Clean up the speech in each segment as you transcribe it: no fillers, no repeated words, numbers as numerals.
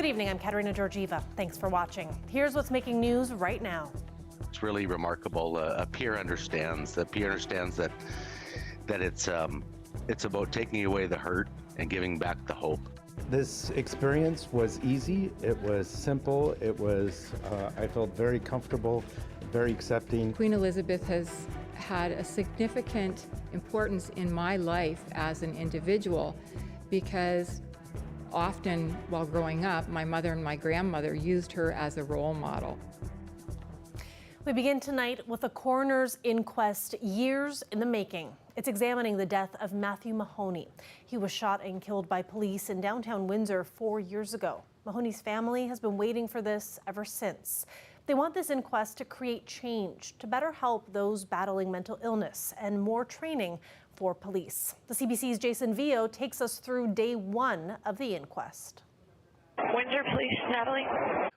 Good evening, I'm Katerina Georgieva. Thanks for watching. Here's what's making news right now. It's really remarkable. A peer understands. The peer understands that it's about taking away the hurt and giving back the hope. This experience was easy. It was simple. It was, I felt very comfortable, very accepting. Queen Elizabeth has had a significant importance in my life as an individual because often while growing up, my mother and my grandmother used her as a role model. We begin tonight with a coroner's inquest, years in the making. It's examining the death of Matthew Mahoney. He was shot and killed by police in downtown Windsor 4 years ago. Mahoney's family has been waiting for this ever since. They want this inquest to create change, to better help those battling mental illness and more training for police. The CBC's Jason Vio takes us through day one of the inquest. Windsor Police, Natalie.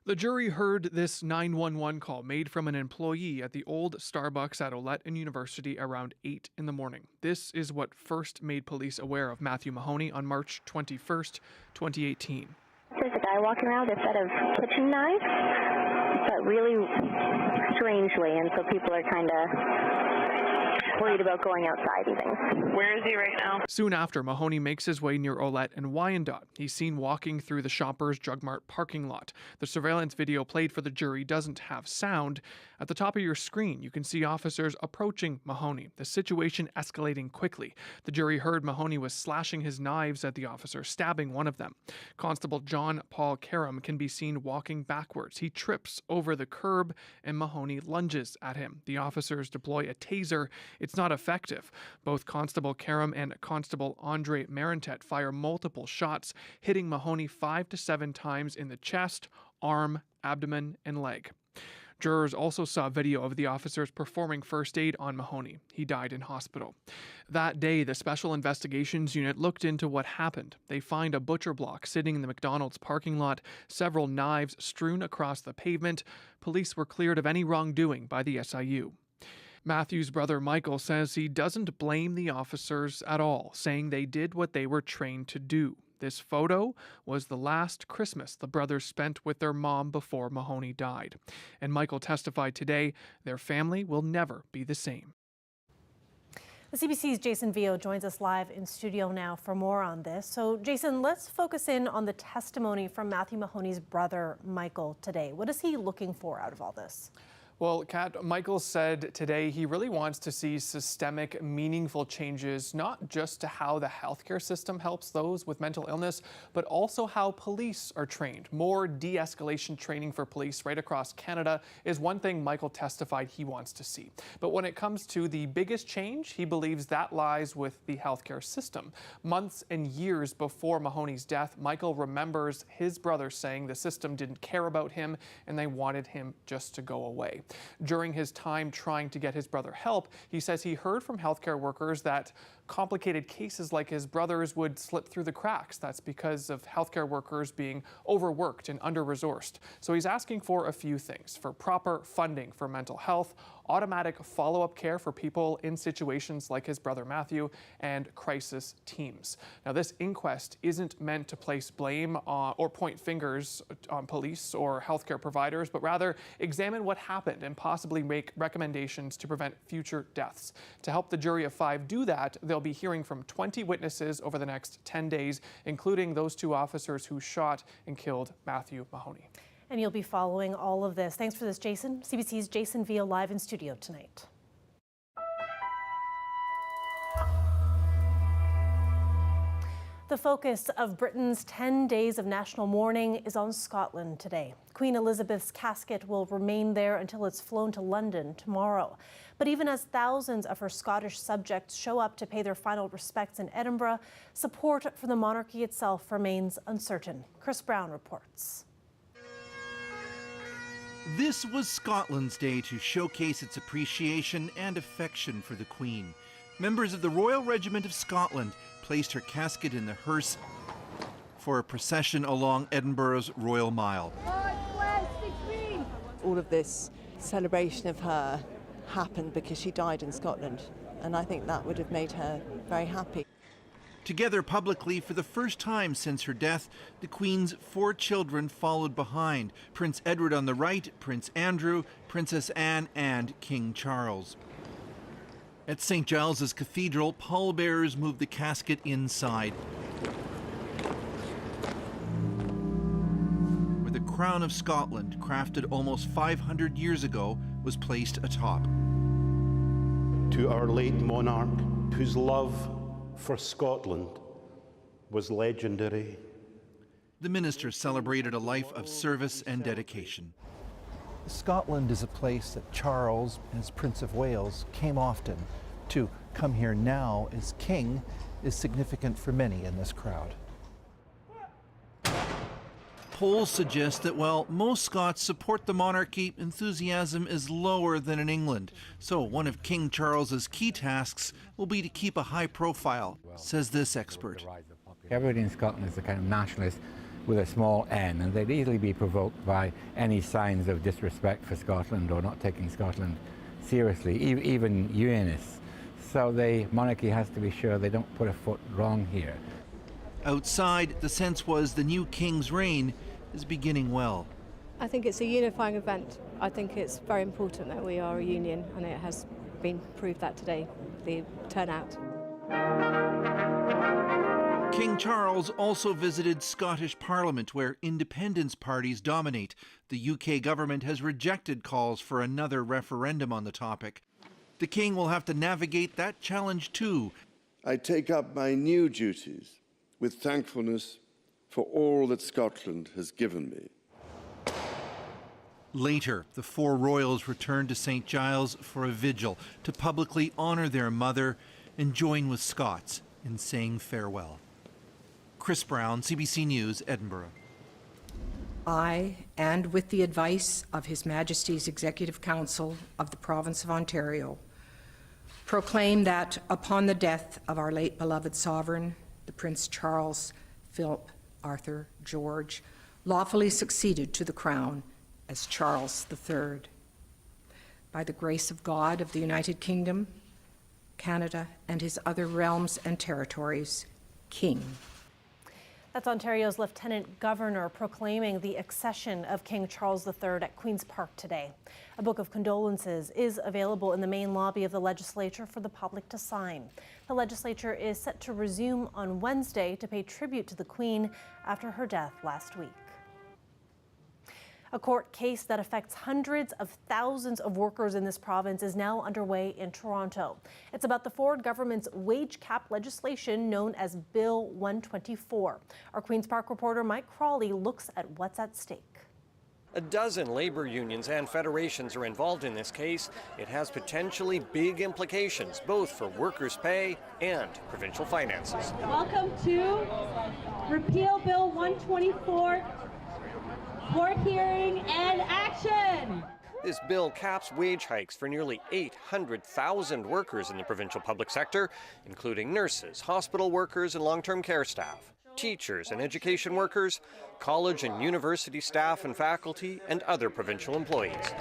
The jury heard this 911 call made from an employee at the old Starbucks at Olette and University around 8 in the morning. This is what first made police aware of Matthew Mahoney on March 21st, 2018. There's a guy walking around with a set of kitchen knives, but really strangely, and so people are kind of worried about going outside even. Where is he right now? Soon after, Mahoney makes his way near Olette and Wyandotte. He's seen walking through the Shoppers Drug Mart parking lot. The surveillance video played for the jury doesn't have sound. At the top of your screen, you can see officers approaching Mahoney, the situation escalating quickly. The jury heard Mahoney was slashing his knives at the officer, stabbing one of them. Constable John Paul Karam can be seen walking backwards. He trips over the curb and Mahoney lunges at him. The officers deploy a taser. It's not effective. Both Constable Karam and Constable Andre Marentet fire multiple shots, hitting Mahoney 5 to 7 times in the chest, arm, abdomen, and leg. Jurors also saw video of the officers performing first aid on Mahoney. He died in hospital. That day, the Special Investigations Unit looked into what happened. They find a butcher block sitting in the McDonald's parking lot, several knives strewn across the pavement. Police were cleared of any wrongdoing by the SIU. Matthew's brother Michael says he doesn't blame the officers at all, saying they did what they were trained to do. This photo was the last Christmas the brothers spent with their mom before Mahoney died. And Michael testified today their family will never be the same. The CBC's Jason Vio joins us live in studio now for more on this. So, Jason, let's focus in on the testimony from Matthew Mahoney's brother, Michael, today. What is he looking for out of all this? Well, Kat, Michael said today he really wants to see systemic, meaningful changes, not just to how the healthcare system helps those with mental illness, but also how police are trained. More de-escalation training for police right across Canada is one thing Michael testified he wants to see. But when it comes to the biggest change, he believes that lies with the healthcare system. Months and years before Mahoney's death, Michael remembers his brother saying the system didn't care about him and they wanted him just to go away. During his time trying to get his brother help, he says he heard from healthcare workers that complicated cases like his brother's would slip through the cracks. That's because of healthcare workers being overworked and under-resourced. So he's asking for a few things: for proper funding for mental health, automatic follow-up care for people in situations like his brother Matthew, and crisis teams. Now, this inquest isn't meant to place blame or point fingers on police or healthcare providers, but rather examine what happened and possibly make recommendations to prevent future deaths. To help the jury of 5 do that, they'll be hearing from 20 witnesses over the next 10 days, including those 2 officers who shot and killed Matthew Mahoney. And you'll be following all of this. Thanks for this, Jason. CBC's Jason Vio live in studio tonight. The focus of Britain's 10 days of national mourning is on Scotland today. Queen Elizabeth's casket will remain there until it's flown to London tomorrow. But even as thousands of her Scottish subjects show up to pay their final respects in Edinburgh, support for the monarchy itself remains uncertain. Chris Brown reports. This was Scotland's day to showcase its appreciation and affection for the Queen. Members of the Royal Regiment of Scotland placed her casket in the hearse for a procession along Edinburgh's Royal Mile. All of this celebration of her happened because she died in Scotland, and I think that would have made her very happy. Together publicly for the first time since her death, the Queen's 4 children followed behind. Prince Edward on the right, Prince Andrew, Princess Anne, and King Charles. At St. Giles's Cathedral, pallbearers moved the casket inside, where the crown of Scotland, crafted almost 500 years ago, was placed atop. To our late monarch, whose love for Scotland was legendary. The minister celebrated a life of service and dedication. Scotland is a place that Charles, as Prince of Wales, came often. To come here now as king is significant for many in this crowd. Polls suggest that while most Scots support the monarchy, enthusiasm is lower than in England. So one of King Charles's key tasks will be to keep a high profile, says this expert. Everybody in Scotland is a kind of nationalist with a small n, and they'd easily be provoked by any signs of disrespect for Scotland or not taking Scotland seriously, even unionists. So the monarchy has to be sure they don't put a foot wrong here. Outside, the sense was the new king's reign is beginning well. I think it's a unifying event. I think it's very important that we are a union, and it has been proved that today, the turnout. King Charles also visited Scottish Parliament, where independence parties dominate. The UK government has rejected calls for another referendum on the topic. The King will have to navigate that challenge too. I take up my new duties with thankfulness for all that Scotland has given me. Later, the 4 royals returned to St. Giles for a vigil to publicly honour their mother and join with Scots in saying farewell. Chris Brown, CBC News, Edinburgh. I, and with the advice of His Majesty's Executive Council of the Province of Ontario, proclaim that upon the death of our late beloved sovereign, the Prince Charles Philip Arthur George, lawfully succeeded to the crown as Charles III. By the grace of God of the United Kingdom, Canada, and his other realms and territories, King. That's Ontario's Lieutenant Governor proclaiming the accession of King Charles III at Queen's Park today. A book of condolences is available in the main lobby of the legislature for the public to sign. The legislature is set to resume on Wednesday to pay tribute to the Queen after her death last week. A court case that affects hundreds of thousands of workers in this province is now underway in Toronto. It's about the Ford government's wage cap legislation known as Bill 124. Our Queen's Park reporter Mike Crawley looks at what's at stake. A dozen labor unions and federations are involved in this case. It has potentially big implications, both for workers' pay and provincial finances. Welcome to Repeal Bill 124. Court hearing and action. This bill caps wage hikes for nearly 800,000 workers in the provincial public sector, including nurses, hospital workers, and long-term care staff, teachers and education workers, college and university staff and faculty, and other provincial employees.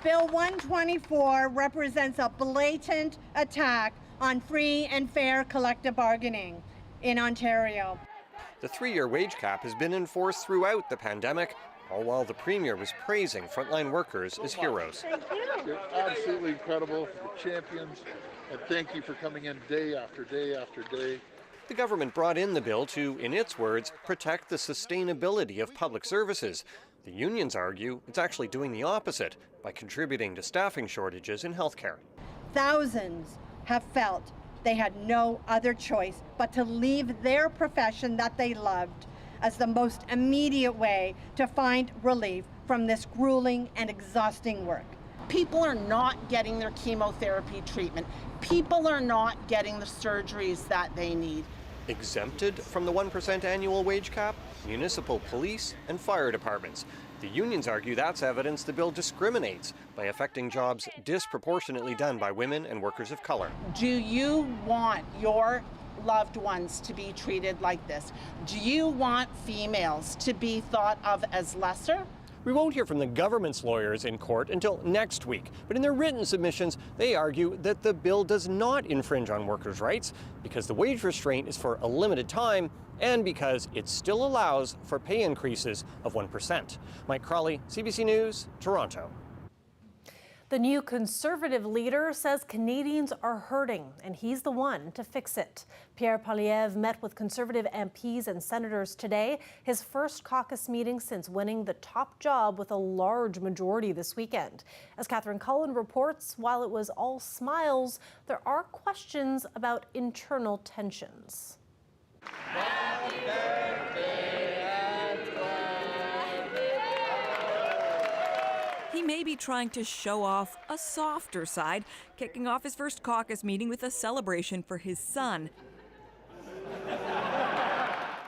Bill 124 represents a blatant attack on free and fair collective bargaining in Ontario. The 3-year wage cap has been enforced throughout the pandemic, all while the Premier was praising frontline workers as heroes. You're absolutely incredible, you're champions, and thank you for coming in day after day after day. The government brought in the bill to, in its words, protect the sustainability of public services. The unions argue it's actually doing the opposite by contributing to staffing shortages in healthcare. Thousands have felt they had no other choice but to leave their profession that they loved as the most immediate way to find relief from this grueling and exhausting work. People are not getting their chemotherapy treatment. People are not getting the surgeries that they need. Exempted from the 1% annual wage cap, municipal police and fire departments. The unions argue that's evidence the bill discriminates by affecting jobs disproportionately done by women and workers of color. Do you want your loved ones to be treated like this? Do you want females to be thought of as lesser? We won't hear from the government's lawyers in court until next week, but in their written submissions, they argue that the bill does not infringe on workers' rights because the wage restraint is for a limited time and because it still allows for pay increases of 1%. Mike Crawley, CBC News, Toronto. The new Conservative leader says Canadians are hurting, and he's the one to fix it. Pierre Poilievre met with Conservative MPs and senators today, his first caucus meeting since winning the top job with a large majority this weekend. As Catherine Cullen reports, while it was all smiles, there are questions about internal tensions. He may be trying to show off a softer side, kicking off his first caucus meeting with a celebration for his son.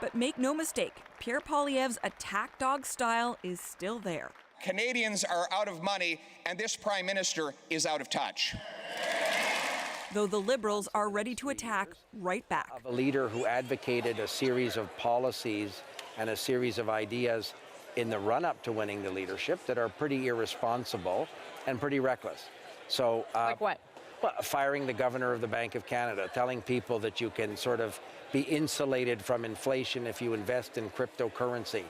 But make no mistake, Pierre Poilievre's attack dog style is still there. Canadians are out of money, and this Prime Minister is out of touch. Though the Liberals are ready to attack right back. A leader who advocated a series of policies and a series of ideas in the run-up to winning the leadership that are pretty irresponsible and pretty reckless. So, like what? Well, firing the governor of the Bank of Canada, telling people that you can sort of be insulated from inflation if you invest in cryptocurrency.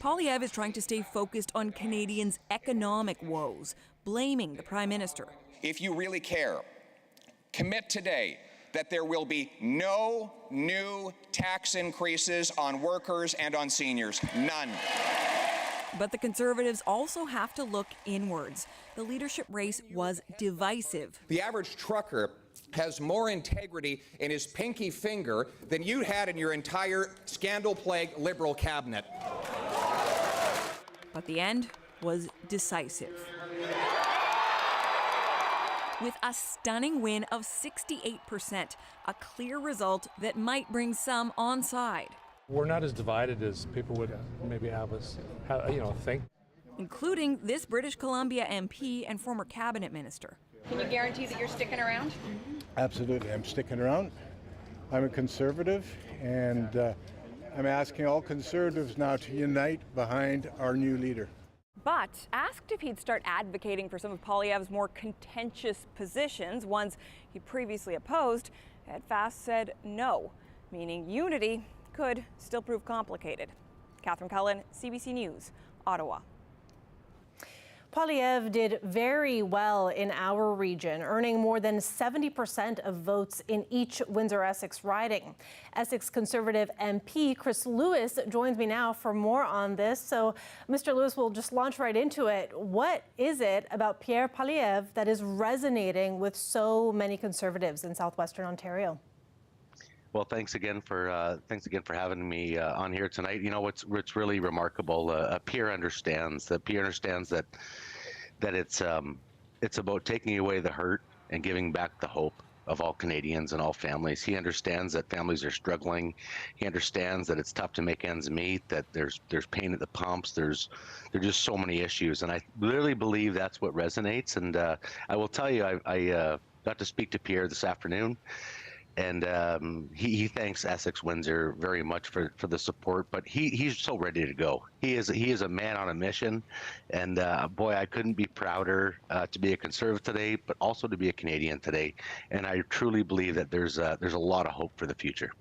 Poilievre is trying to stay focused on Canadians' economic woes, blaming the Prime Minister. If you really care, commit today that there will be no new tax increases on workers and on seniors. None. But the Conservatives also have to look inwards. The leadership race was divisive. The average trucker has more integrity in his pinky finger than you had in your entire scandal-plagued Liberal cabinet. But the end was decisive. With a stunning win of 68%, a clear result that might bring some on side. We're not as divided as people would maybe have us, think. Including this British Columbia MP and former cabinet minister. Can you guarantee that you're sticking around? Absolutely, I'm sticking around. I'm a Conservative, and I'm asking all Conservatives now to unite behind our new leader. But asked if he'd start advocating for some of Poilievre's more contentious positions, ones he previously opposed, Ed Fast said no, meaning unity could still prove complicated. Catherine Cullen, CBC News, Ottawa. Poilievre did very well in our region, earning more than 70% of votes in each Windsor-Essex riding. Essex Conservative MP Chris Lewis joins me now for more on this. So, Mr. Lewis, we'll just launch right into it. What is it about Pierre Poilievre that is resonating with so many Conservatives in southwestern Ontario? Well, thanks again for having me on here tonight. You know what's really remarkable. Pierre understands that. Pierre understands that it's about taking away the hurt and giving back the hope of all Canadians and all families. He understands that families are struggling. He understands that it's tough to make ends meet. That there's pain at the pumps. There's just so many issues, and I really believe that's what resonates. And I will tell you, I got to speak to Pierre this afternoon. And he thanks Essex Windsor very much for the support, but he's so ready to go. He is a man on a mission, and boy, I couldn't be prouder to be a Conservative today, but also to be a Canadian today. And I truly believe that there's a lot of hope for the future.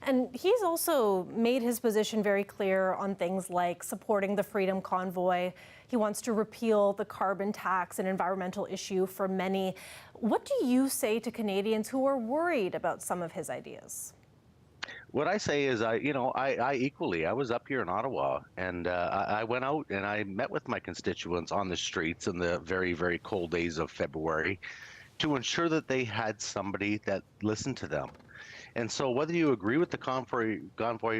And he's also made his position very clear on things like supporting the Freedom Convoy. He wants to repeal the carbon tax, an environmental issue for many. What do you say to Canadians who are worried about some of his ideas? What I say is, I was up here in Ottawa, and I went out and I met with my constituents on the streets in the very, very cold days of February to ensure that they had somebody that listened to them. And so whether you agree with the convoy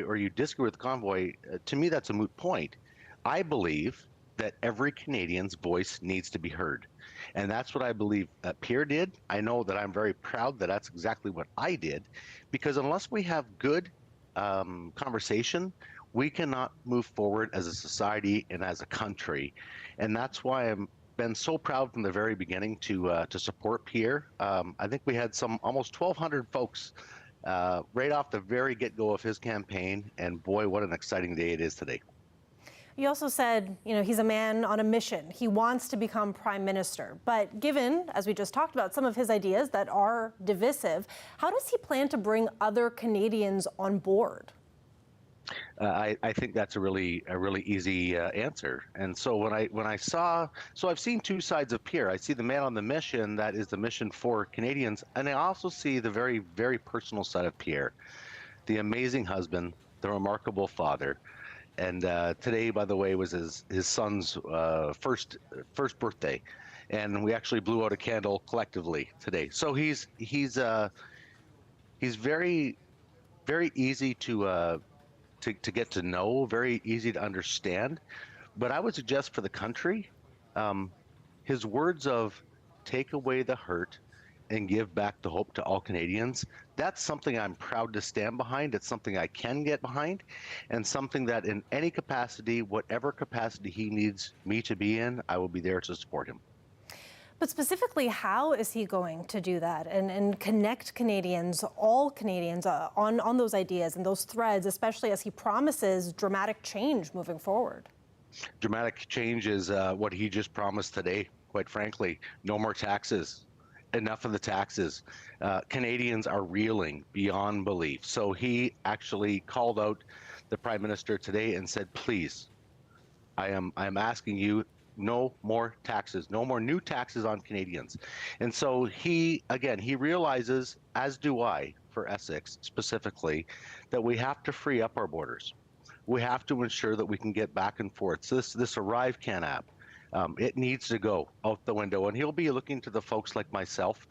or you disagree with the convoy, to me, that's a moot point. I believe that every Canadian's voice needs to be heard. And that's what I believe Pierre did. I know that I'm very proud that that's exactly what I did, because unless we have good conversation, we cannot move forward as a society and as a country. And that's why I'm been so proud from the very beginning to support Pierre. I think we had almost 1,200 folks right off the very get-go of his campaign, and boy, what an exciting day it is today. You also said, he's a man on a mission. He wants to become prime minister. But given, as we just talked about, some of his ideas that are divisive, how does he plan to bring other Canadians on board? I think that's a really easy answer. And so I've seen two sides of Pierre. I see the man on the mission, that is the mission for Canadians, and I also see the very, very personal side of Pierre, the amazing husband, the remarkable father. And today, by the way, was his son's first birthday, and we actually blew out a candle collectively today. So he's very, very easy to get to know, very easy to understand. But I would suggest for the country, his words of "take away the hurt and give back the hope to all Canadians," that's something I'm proud to stand behind. It's something I can get behind, and something that in any capacity, whatever capacity he needs me to be in, I will be there to support him. But specifically, how is he going to do that and connect Canadians, all Canadians, on those ideas and those threads, especially as he promises dramatic change moving forward? Dramatic change is what he just promised today, quite frankly. No more taxes. Enough of the taxes. Canadians are reeling beyond belief. So he actually called out the Prime Minister today and said, please, I am asking you, no more taxes, no more new taxes on Canadians. And so he realizes, as do I, for Essex specifically, that we have to free up our borders. We have to ensure that we can get back and forth. So this ArriveCan app, it needs to go out the window, and he'll be looking to the folks like myself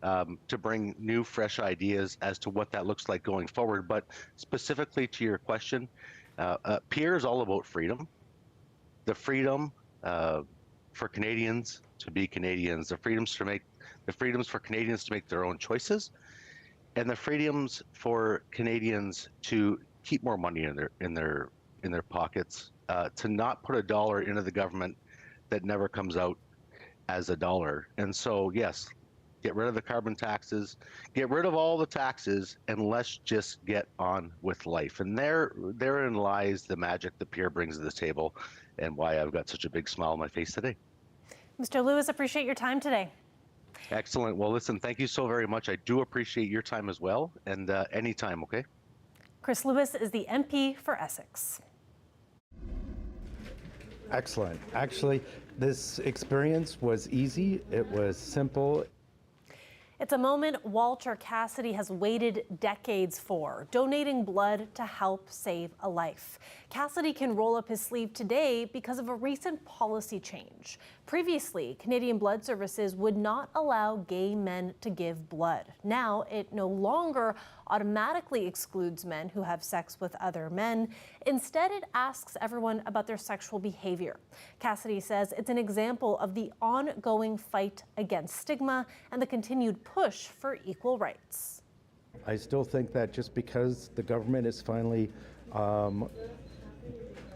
to bring new, fresh ideas as to what that looks like going forward. But specifically to your question, Pierre is all about freedom. The freedom for Canadians to be Canadians, the freedoms for Canadians to make their own choices, and the freedoms for Canadians to keep more money in their pockets, to not put a dollar into the government that never comes out as a dollar. And so, yes, get rid of the carbon taxes, get rid of all the taxes, and let's just get on with life. And therein lies the magic that Pierre brings to the table, and why I've got such a big smile on my face today. Mr. Lewis, appreciate your time today. Excellent. Well, listen, thank you so very much. I do appreciate your time as well, and anytime, okay? Chris Lewis is the MP for Essex. Excellent. Actually, this experience was easy. It was simple. It's a moment Walter Cassidy has waited decades for, donating blood to help save a life. Cassidy can roll up his sleeve today because of a recent policy change. Previously, Canadian Blood Services would not allow gay men to give blood. Now, it no longer automatically excludes men who have sex with other men. Instead, it asks everyone about their sexual behavior. Cassidy says it's an example of the ongoing fight against stigma and the continued push for equal rights. I still think that just because the government is finally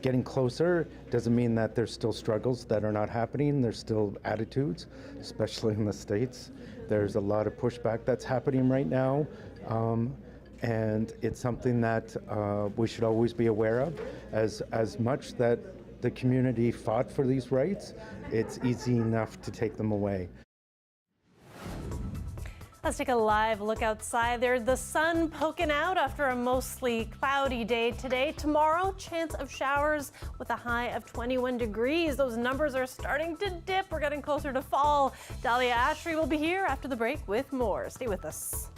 getting closer doesn't mean that there's still struggles that are not happening. There's still attitudes, especially in the States. There's a lot of pushback that's happening right now. And it's something that we should always be aware of. As much that the community fought for these rights, it's easy enough to take them away. Let's take a live look outside. There's the sun poking out after a mostly cloudy day today. Tomorrow, chance of showers with a high of 21 degrees. Those numbers are starting to dip. We're getting closer to fall. Dahlia Ashry will be here after the break with more. Stay with us.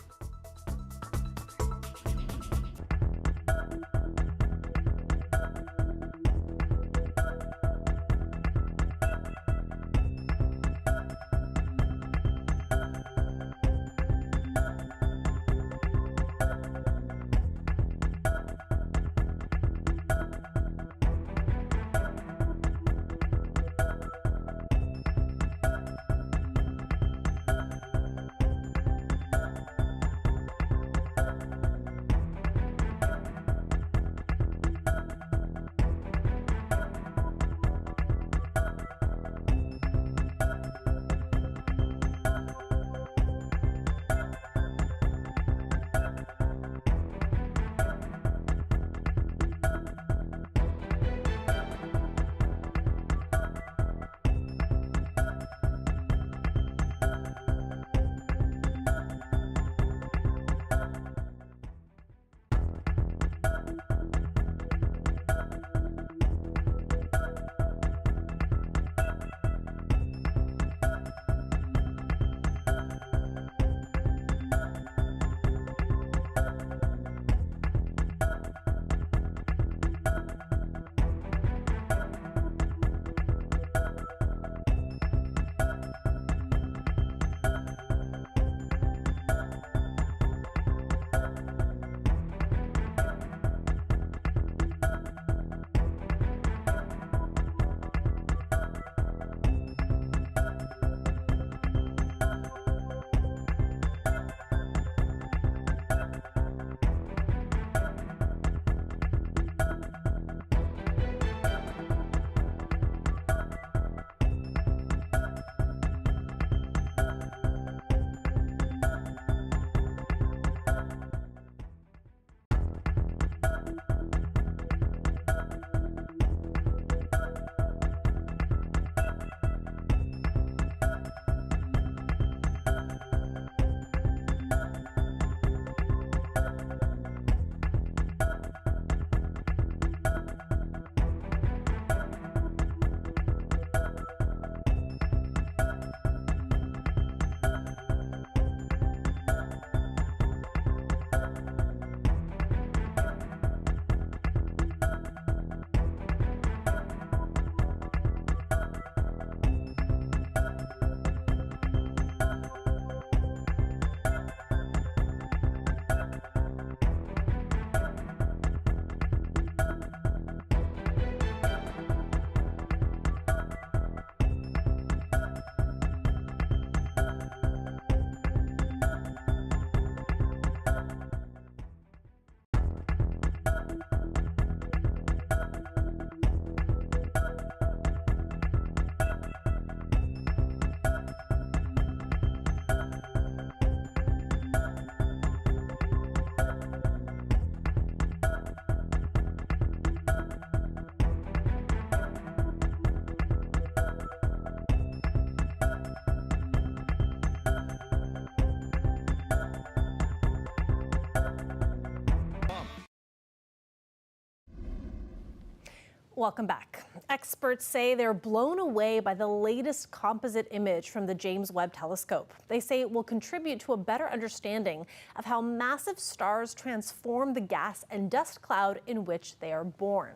Welcome back. Experts say they're blown away by the latest composite image from the James Webb Telescope. They say it will contribute to a better understanding of how massive stars transform the gas and dust cloud in which they are born.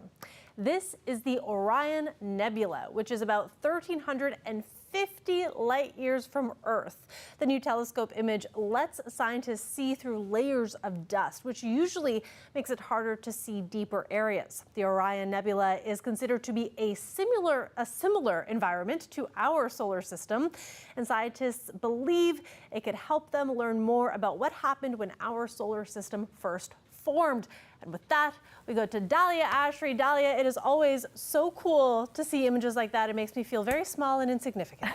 This is the Orion Nebula, which is about 1,350 light years from Earth. The new telescope image lets scientists see through layers of dust, which usually makes it harder to see deeper areas. The Orion Nebula is considered to be a similar environment to our solar system, and scientists believe it could help them learn more about what happened when our solar system first formed. And with that, we go to Dahlia Ashry. Dahlia, it is always so cool to see images like that. It makes me feel very small and insignificant.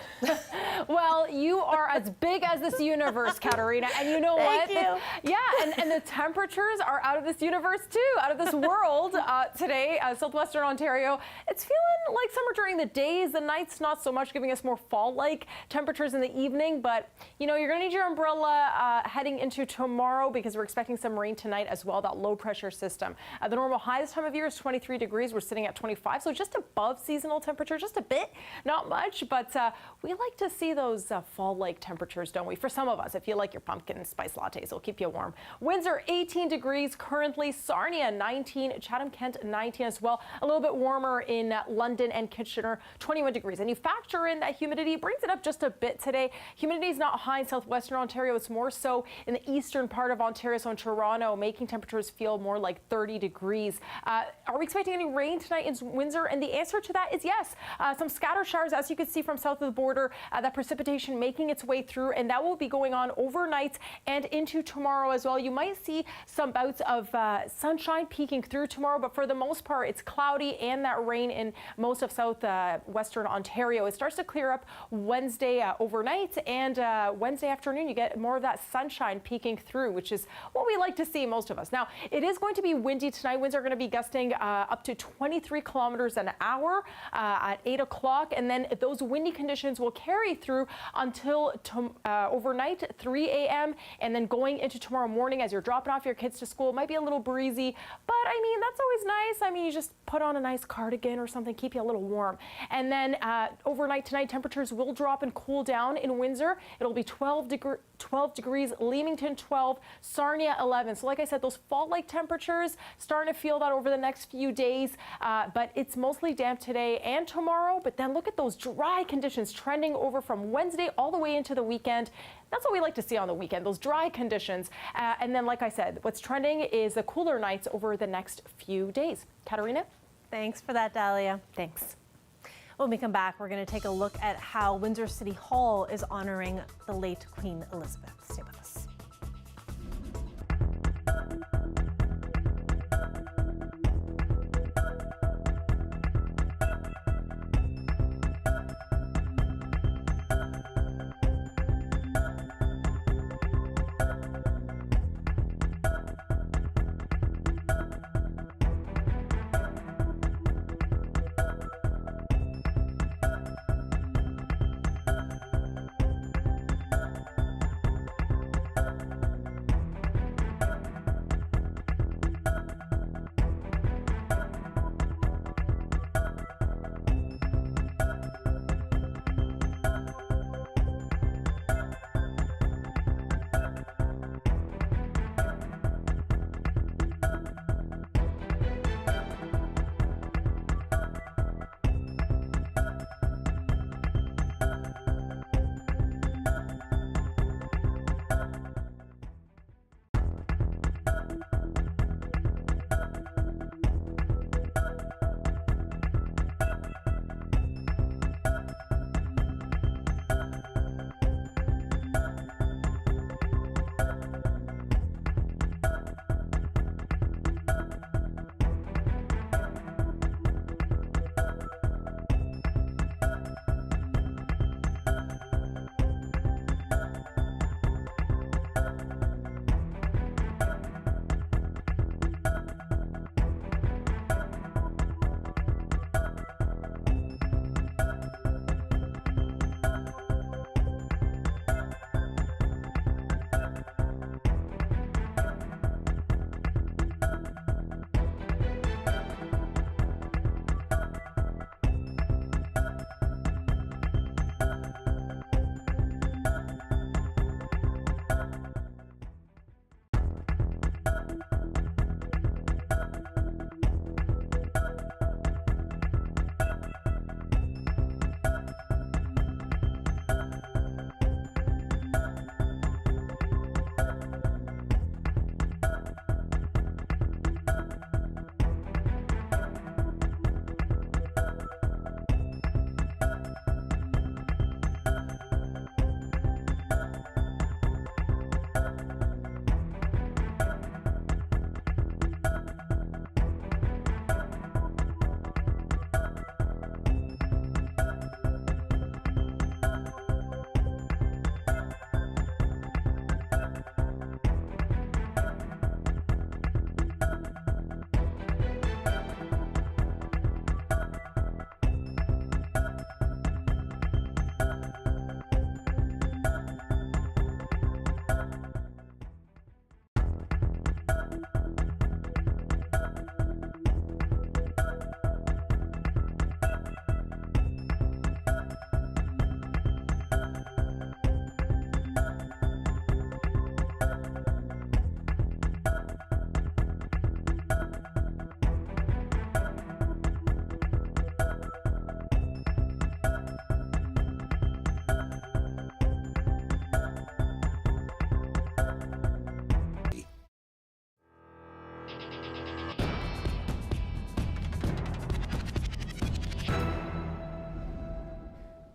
Well, you are as big as this universe, Katarina, and you know what? Thank you. Yeah, and the temperatures are out of this universe too, out of this world today, southwestern Ontario. It's feeling like summer during the days, the nights not so much, giving us more fall-like temperatures in the evening, but you know, you're gonna need your umbrella heading into tomorrow because we're expecting some rain tonight as well, that low pressure system. The normal high this time of year is 23 degrees. We're sitting at 25, so just above seasonal temperature, just a bit, not much, but we like to see those fall-like temperatures, don't we? For some of us, if you like your pumpkin spice lattes, it'll keep you warm. Windsor, 18 degrees currently. Sarnia, 19. Chatham-Kent, 19 as well. A little bit warmer in London and Kitchener, 21 degrees. And you factor in that humidity, brings it up just a bit today. Humidity is not high in southwestern Ontario. It's more so in the eastern part of Ontario, so in Toronto, making temperatures feel more like 30 degrees. Are we expecting any rain tonight in Windsor? And the answer to that is yes. Some scatter showers, as you can see from south of the border, that precipitation making its way through, and that will be going on overnight and into tomorrow as well. You might see some bouts of sunshine peeking through tomorrow, but for the most part, it's cloudy and that rain in most of southwestern Ontario. It starts to clear up Wednesday overnight, and Wednesday afternoon, you get more of that sunshine peeking through, which is what we like to see, most of us. Now, it is going to be windy tonight. Winds are going to be gusting up to 23 kilometers an hour at 8 o'clock, and then those windy conditions will carry through until overnight, 3 a.m., and then going into tomorrow morning as you're dropping off your kids to school. It might be a little breezy, but I mean, that's always nice. I mean, you just put on a nice cardigan or something, keep you a little warm. And then overnight tonight, temperatures will drop and cool down in Windsor. It'll be 12 degrees, Leamington 12, Sarnia 11. So like I said, those fall-like temperatures, starting to feel that over the next few days, but it's mostly damp today and tomorrow. But then look at those dry conditions trending over from Wednesday all the way into the weekend. That's what we like to see on the weekend, those dry conditions. And then, like I said, what's trending is the cooler nights over the next few days. Katarina? Thanks for that, Dahlia. Thanks. When we come back, we're going to take a look at how Windsor City Hall is honoring the late Queen Elizabeth. Stay with us.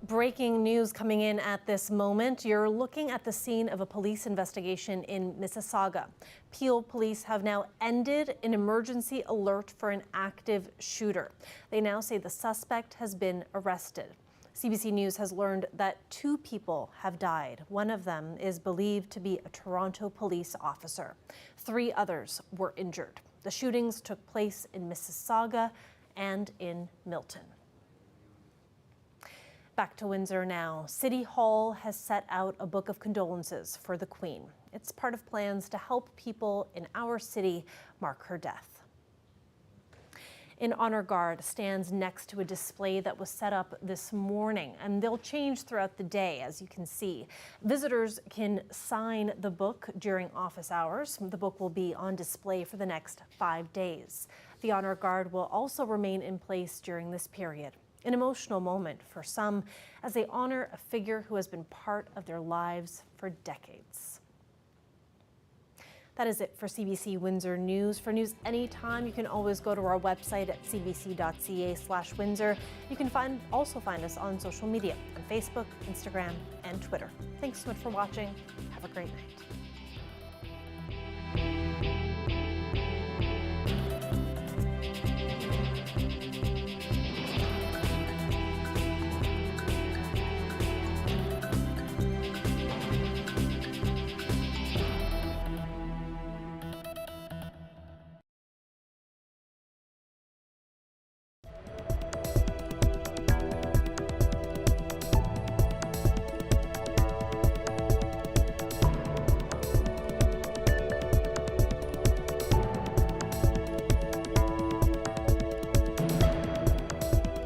Breaking news coming in at this moment. You're looking at the scene of a police investigation in Mississauga. Peel police have now ended an emergency alert for an active shooter. They now say the suspect has been arrested. CBC News has learned that 2 people have died. One of them is believed to be a Toronto police officer. 3 others were injured. The shootings took place in Mississauga and in Milton. Back to Windsor now. City Hall has set out a book of condolences for the Queen. It's part of plans to help people in our city mark her death. An honor guard stands next to a display that was set up this morning, and they'll change throughout the day, as you can see. Visitors can sign the book during office hours. The book will be on display for the next 5 days. The honor guard will also remain in place during this period. An emotional moment for some as they honor a figure who has been part of their lives for decades. That is it for CBC Windsor News. For news anytime, you can always go to our website at cbc.ca/Windsor. You can also find us on social media on Facebook, Instagram, and Twitter. Thanks so much for watching. Have a great night.